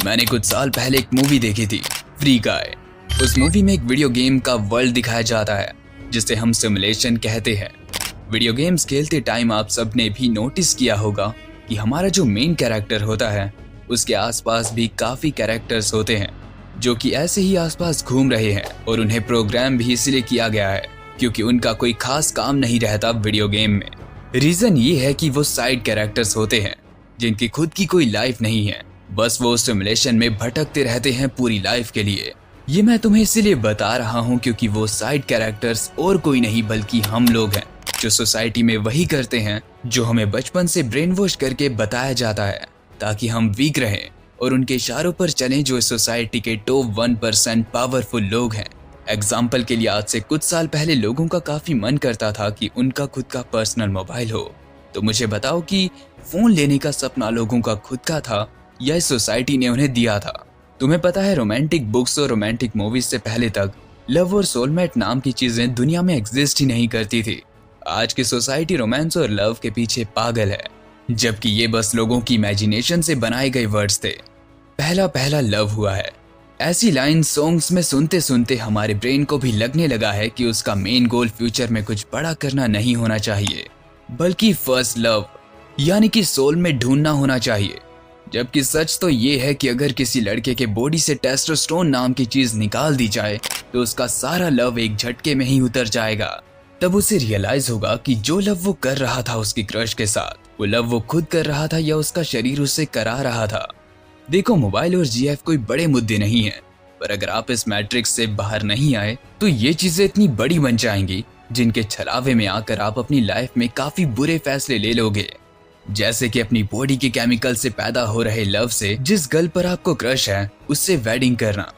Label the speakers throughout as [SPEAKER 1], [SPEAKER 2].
[SPEAKER 1] मैंने कुछ साल पहले एक मूवी देखी थी, फ्री गाय। उस मूवी में एक वीडियो गेम का वर्ल्ड दिखाया जाता है जिसे हम सिमुलेशन कहते हैं। वीडियो गेम्स खेलते टाइम आप सबने भी नोटिस किया होगा कि हमारा जो मेन कैरेक्टर होता है उसके आसपास भी काफी कैरेक्टर्स होते हैं जो कि ऐसे ही आसपास घूम रहे हैं, और उन्हें प्रोग्राम भी इसलिए किया गया है क्योंकि उनका कोई खास काम नहीं रहता वीडियो गेम में। रीजन ये है कि वो साइड कैरेक्टर्स होते हैं जिनकी खुद की कोई लाइफ नहीं है, बस वो सिमुलेशन में भटकते रहते हैं पूरी लाइफ के लिए। ये मैं तुम्हें इसीलिए बता रहा हूँ क्योंकि वो साइड कैरेक्टर्स और कोई नहीं बल्कि हम लोग हैं जो सोसाइटी में वही करते हैं जो हमें बचपन से ब्रेन वॉश करके बताया जाता है ताकि हम वीक रहें और उनके इशारों पर चलें जो इस सोसाइटी के टॉप 1% पावरफुल लोग हैं। एग्जाम्पल के लिए आज से कुछ साल पहले लोगों का काफी मन करता था कि उनका खुद का पर्सनल मोबाइल हो। तो मुझे बताओ कि फोन लेने का सपना लोगों का खुद का था या इस सोसाइटी ने उन्हें दिया था? तुम्हें पता है रोमांटिक बुक्स और रोमांटिक मूवीज से पहले तक लव और सोलमेट नाम की चीजें दुनिया में एग्जिस्ट ही नहीं करती थी। आज की सोसाइटी रोमांस और लव के पीछे पागल है, जबकि ये बस लोगों की इमेजिनेशन से बनाए गए वर्ड्स थे। पहला पहला लव हुआ है, ऐसी लाइन सॉन्ग्स में सुनते सुनते हमारे ब्रेन को भी लगने लगा है कि उसका मेन गोल फ्यूचर में कुछ बड़ा करना नहीं होना चाहिए बल्कि फर्स्ट लव यानी कि सोल में ढूंढना होना चाहिए। जबकि सच तो ये है कि अगर किसी लड़के के बॉडी से टेस्टोस्टेरोन नाम की चीज निकाल दी जाए तो उसका सारा लव एक झटके में ही उतर जाएगा। तब उसे रियलाइज होगा कि जो लव वो कर रहा था उसकी क्रश के साथ, वो लव वो खुद कर रहा था या उसका शरीर उससे करा रहा था। देखो, मोबाइल और जीएफ कोई बड़े मुद्दे नहीं है, पर अगर आप इस मैट्रिक्स से बाहर नहीं आए तो ये चीजें इतनी बड़ी बन जाएंगी जिनके छलावे में आकर आप अपनी लाइफ में काफी बुरे फैसले ले लोगे। जैसे कि अपनी बॉडी के केमिकल से पैदा हो रहे लव से जिस गर्ल पर आपको क्रश है उससे वेडिंग करना।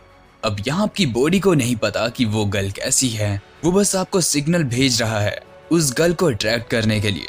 [SPEAKER 1] अब यहाँ आपकी बॉडी को नहीं पता कि वो गर्ल कैसी है, वो बस आपको सिग्नल भेज रहा है उस गर्ल को अट्रैक्ट करने के लिए।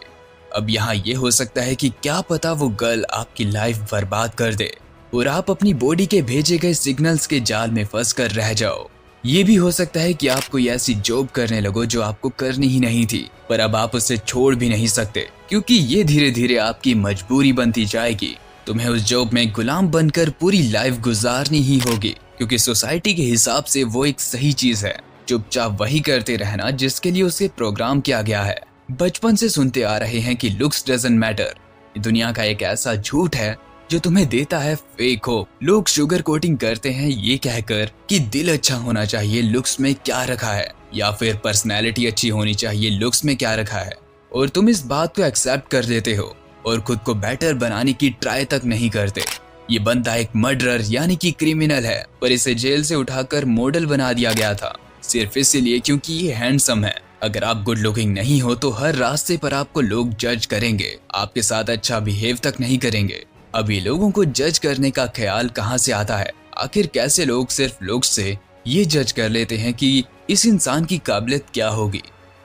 [SPEAKER 1] अब यहाँ ये हो सकता है कि क्या पता वो गर्ल आपकी लाइफ बर्बाद कर दे और आप अपनी बॉडी के भेजे गए सिग्नल्स के जाल में फंस कर रह जाओ। ये भी हो सकता है कि आप कोई ऐसी जॉब करने लगो जो आपको करनी ही नहीं थी, पर अब आप उसे छोड़ भी नहीं सकते क्योंकि ये धीरे धीरे आपकी मजबूरी बनती जाएगी। तुम्हें उस जॉब में गुलाम बनकर पूरी लाइफ गुजारनी ही होगी क्योंकि सोसाइटी के हिसाब से वो एक सही चीज है। चुपचाप वही करते रहना जिसके लिए उसे प्रोग्राम किया गया है। बचपन से सुनते आ रहे हैं कि लुक्स डजंट मैटर। दुनिया का एक ऐसा झूठ है जो तुम्हें देता है फेक होप। लोग शुगर कोटिंग करते हैं ये कहकर कि दिल अच्छा होना चाहिए लुक्स में क्या रखा है, या फिर पर्सनैलिटी अच्छी होनी चाहिए लुक्स में क्या रखा है, और तुम इस बात को एक्सेप्ट कर लेते हो और खुद को बेटर बनाने की ट्राई तक नहीं करते। ये बंदा एक मर्डरर यानी कि क्रिमिनल है, पर इसे जेल से उठाकर मॉडल बना दिया गया था सिर्फ इसीलिए क्योंकि ये हैंडसम है। अगर आप गुड लुकिंग नहीं हो तो हर रास्ते पर आपको लोग जज करेंगे, आपके साथ अच्छा बिहेव तक नहीं करेंगे। अब ये लोगों को जज करने का ख्याल कहाँ से आता है? आखिर कैसे लोग सिर्फ लुक्स से ये जज कर लेते हैं कि इस इंसान की काबिलियत क्या होगी?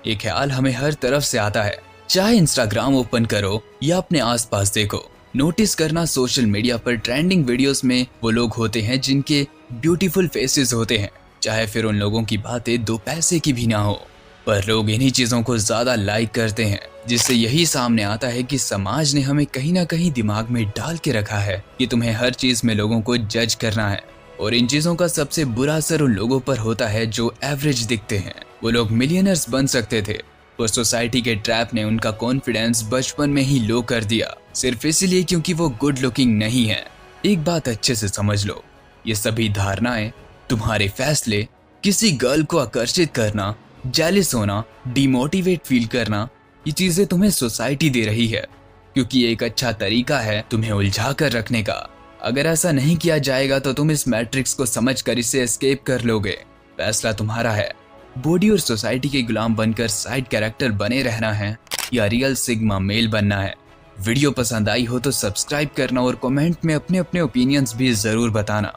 [SPEAKER 1] ये ख्याल हमें हर तरफ से आता है, चाहे इंस्टाग्राम ओपन करो या अपने आसपास देखो। नोटिस करना, सोशल मीडिया पर ट्रेंडिंग वीडियोस में वो लोग होते हैं जिनके ब्यूटीफुल फेसेस होते हैं, चाहे फिर उन लोगों की बातें 2 पैसे की भी ना हो, पर लोग इन्हीं चीजों को ज्यादा लाइक करते हैं, जिससे यही सामने आता है कि समाज ने हमें कहीं ना कहीं दिमाग में डाल के रखा है कि तुम्हें हर चीज में लोगों को जज करना है। और इन चीजों का सबसे बुरा असर उन लोगों पर होता है जो एवरेज दिखते हैं। वो लोग मिलियनर्स बन सकते थे, पर सोसाइटी के ट्रैप ने उनका कॉन्फिडेंस बचपन में ही लो कर दिया सिर्फ इसलिए क्योंकि वो गुड लुकिंग नहीं है। एक बात अच्छे से समझ लो, ये सभी धारणाएं, तुम्हारे फैसले, किसी गर्ल को आकर्षित करना, जेलिस होना, डिमोटिवेट फील करना, ये चीजें तुम्हें सोसाइटी दे रही है क्योंकि ये एक अच्छा तरीका है तुम्हें उलझा कर रखने का। अगर ऐसा नहीं किया जाएगा तो तुम इस मैट्रिक्स को समझकर इसे एस्केप कर लोगे। फैसला तुम्हारा है, बॉडी और सोसाइटी के गुलाम बनकर साइड कैरेक्टर बने रहना है या रियल सिग्मा मेल बनना है। वीडियो पसंद आई हो तो सब्सक्राइब करना और कमेंट में अपने अपने ओपिनियंस भी जरूर बताना।